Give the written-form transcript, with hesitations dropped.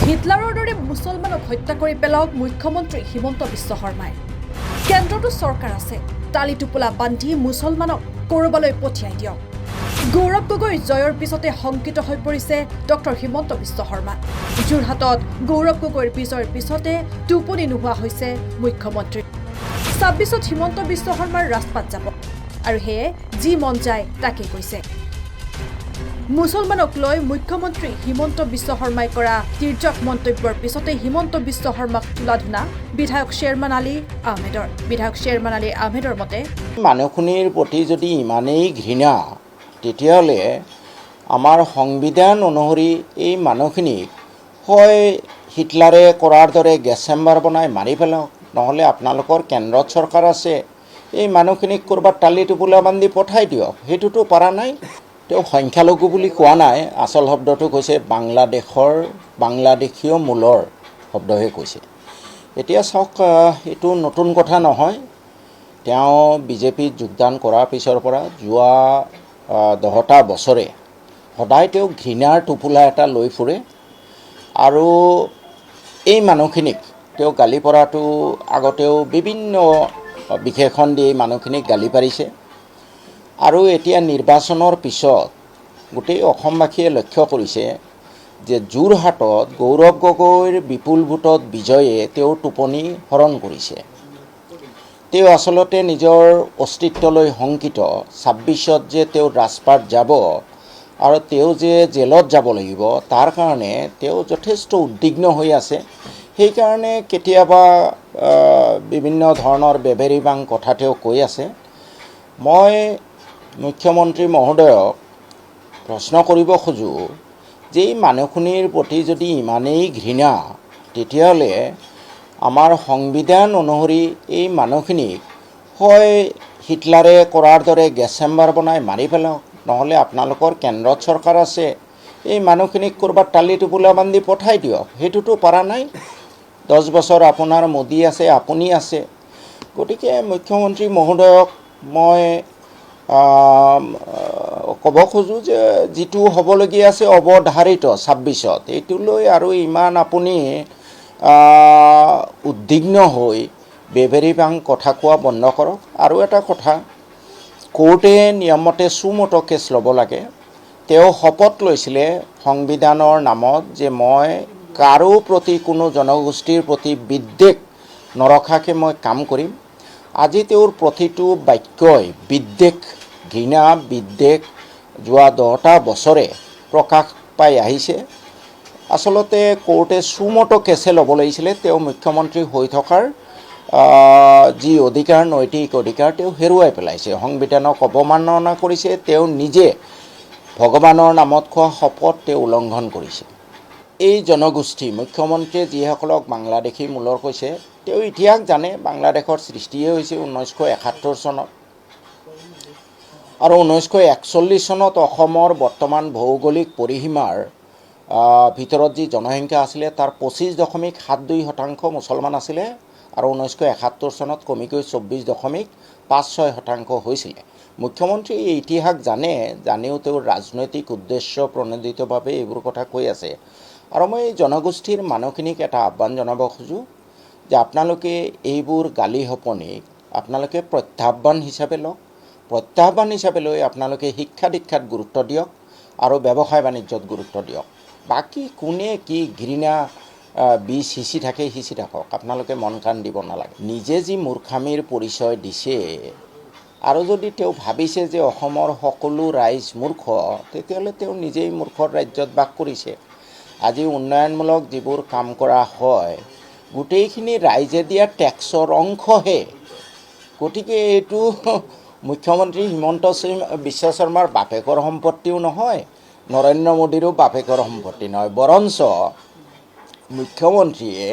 হিটলাৰৰ দৰে মুছলমানক হত্যা কৰি পেলাওক মুখ্যমন্ত্ৰী হিমন্ত বিশ্ব শৰ্মাই। কেন্দ্ৰতো চৰকাৰ আছে, টালি টোপোলা বান্ধি মুছলমানক ক'ৰবালৈ পঠিয়াই দিয়ক। গৌৰৱ গগৈৰ জয়ৰ পিছতে শংকিত হৈ পৰিছে ডক্টৰ হিমন্ত বিশ্ব শৰ্মা। যোৰহাটত গৌৰৱ গগৈৰ বিজয়ৰ পিছতে টোপনি নোহোৱা হৈছে মুখ্যমন্ত্ৰী। ২৬ত হিমন্ত বিশ্ব শৰ্মাৰ ৰাজপাত যাব আৰু সেয়ে যি মন যায় তাকেই কৈছে। মুছলমানক লৈ মুখ্যমন্ত্ৰী হিমন্ত বিশ্ব শৰ্মাই কৰা তিৰ্যক মন্তব্যৰ পিছতে হিমন্ত বিশ্ব শৰ্মাক তুলাধুনা বিধায়ক শ্বেৰমান আলী আহমেদৰ। বিধায়ক শ্বেৰমান আলী আহমেদৰ মতে, মানুহখিনিৰ প্ৰতি যদি ইমানেই ঘৃণা, তেতিয়াহ'লে আমাৰ সংবিধান অনুসৰি এই মানুহখিনিক হয় হিটলাৰে কৰাৰ দৰে গেছ চেম্বাৰ বনাই মাৰি পেলাওক, নহ'লে আপোনালোকৰ কেন্দ্ৰত চৰকাৰ আছে, এই মানুহখিনিক ক'ৰবাত টালি টোপোলা বান্ধি পঠাই দিয়ক। সেইটোতো পৰা নাই। তেওঁ সংখ্যালঘু বুলি কোৱা নাই, আচল শব্দটো কৈছে বাংলাদেশীয় মূলৰ শব্দহে কৈছে। এতিয়া চাওক, এইটো নতুন কথা নহয়। তেওঁ বিজেপিত যোগদান কৰাৰ পিছৰ পৰা যোৱা 10টা বছৰে সদায় তেওঁ ঘৃণাৰ টোপোলা এটা লৈ ফুৰে আৰু এই মানুহখিনিক তেওঁ গালি পৰাটো আগতেও বিভিন্ন বিশেষণ দি এই মানুহখিনিক গালি পাৰিছে। আৰু এতিয়া নিৰ্বাচনৰ পিছত গোটেই অসমবাসীয়ে লক্ষ্য কৰিছে যে যোৰহাটত গৌৰৱ গগৈৰ বিপুল ভোটত বিজয়ে তেওঁৰ টোপনি হৰণ কৰিছে। তেওঁ আচলতে নিজৰ অস্তিত্বলৈ শংকিত। ২৬ত যে তেওঁ ৰাজপাত যাব আৰু তেওঁ যে জেলত যাব লাগিব, তাৰ কাৰণে তেওঁ যথেষ্ট উদ্বিগ্ন হৈ আছে। সেইকাৰণে কেতিয়াবা বিভিন্ন ধৰণৰ বেবেৰিবাং কথা তেওঁ কৈ আছে। মই মুখ্যমন্ত্ৰী মহোদয়ক প্ৰশ্ন কৰিব খোজোঁ যে এই মানুহখিনিৰ প্ৰতি যদি ইমানেই ঘৃণা, তেতিয়াহ'লে আমাৰ সংবিধান অনুসৰি এই মানুহখিনিক হয় হিটলাৰে কৰাৰ দৰে গেছ চেম্বাৰ বনাই মাৰি পেলাওক, নহ'লে আপোনালোকৰ কেন্দ্ৰত চৰকাৰ আছে, এই মানুহখিনিক ক'ৰবাত টালি টোপোলা বান্ধি পঠাই দিয়ক। সেইটোতো পৰা নাই। 10 বছৰ আপোনাৰ মোদী আছে, আপুনি আছে। গতিকে মুখ্যমন্ত্ৰী মহোদয়ক মই ক'ব খোজোঁ যে যিটো হ'বলগীয়া আছে অৱধাৰিত ২৬ত, এইটো লৈ আৰু ইমান আপুনি উদ্বিগ্ন হৈ বেবেৰিবাং কথা কোৱা বন্ধ কৰক। আৰু এটা কথা, কোৰ্টে নিয়মমতে সুমোটো কেছ ল'ব লাগে। তেওঁ শপত লৈছিলে সংবিধানৰ নামত যে মই কাৰো প্ৰতি, কোনো জনগোষ্ঠীৰ প্ৰতি বিদ্বেষ নৰখাকৈ মই কাম কৰিম। আজি তেওঁৰ প্ৰতিটো বাক্যই বিদ্বেষ, ঘৃণা, বিদ্বেষ যোৱা 10টা বছৰে প্ৰকাশ পাই আহিছে। আচলতে কোৰ্টে সুমোটো কেছে ল'ব লাগিছিলে। তেওঁ মুখ্যমন্ত্ৰী হৈ থকাৰ যি অধিকাৰ, নৈতিক অধিকাৰ তেওঁ হেৰুৱাই পেলাইছে। সংবিধানক অৱমাননা কৰিছে। তেওঁ নিজে ভগৱানৰ নামত খোৱা শপত তেওঁ উলংঘন কৰিছে। এই জনগোষ্ঠী, মুখ্যমন্ত্ৰীয়ে যিসকলক বাংলাদেশী মূলৰ কৈছে, তেওঁ ইতিহাস জানে। বাংলাদেশৰ সৃষ্টিয়ে হৈছে 1971 চনত আৰু 1941 চনত অসমৰ বৰ্তমান ভৌগোলিক পৰিসীমাৰ ভিতৰত যি জনসংখ্যা আছিলে তাৰ 25.72% মুছলমান আছিলে আৰু 1971 চনত কমিকৈ 24.56% হৈছিলে। মুখ্যমন্ত্ৰীয়ে এই ইতিহাস জানে, জানিও তেওঁৰ ৰাজনৈতিক উদ্দেশ্য প্ৰণোদিতভাৱে এইবোৰ কথা কৈ আছে। আৰু মই এই জনগোষ্ঠীৰ মানুহখিনিক এটা আহ্বান জনাব খোজোঁ যে আপোনালোকে এইবোৰ গালি সপনিক আপোনালোকে প্ৰত্যাহ্বান হিচাপে লওক। প্ৰত্যাহ্বান হিচাপে লৈ আপোনালোকে শিক্ষা দীক্ষাত গুৰুত্ব দিয়ক আৰু ব্যৱসায় বাণিজ্যত গুৰুত্ব দিয়ক। বাকী কোনে কি ঘৃণা বীজ সিঁচি থাকে, সিঁচি থাকক, আপোনালোকে মন কাণ দিব নালাগে। নিজে যি মূৰ্খামিৰ পৰিচয় দিছে আৰু যদি তেওঁ ভাবিছে যে অসমৰ সকলো ৰাইজ মূৰ্খ, তেতিয়াহ'লে তেওঁ নিজেই মূৰ্খৰ ৰাজ্যত বাস কৰিছে। আজি উন্নয়নমূলক যিবোৰ কাম কৰা হয়, গোটেইখিনি ৰাইজে দিয়া টেক্সৰ অংশহে। গতিকে এইটো মুখ্যমন্ত্ৰী হিমন্ত বিশ্ব শৰ্মাৰ বাপেকৰ সম্পত্তিও নহয়, নৰেন্দ্ৰ মোদীৰো বাপেকৰ সম্পত্তি নহয়। বৰঞ্চ মুখ্যমন্ত্ৰীয়ে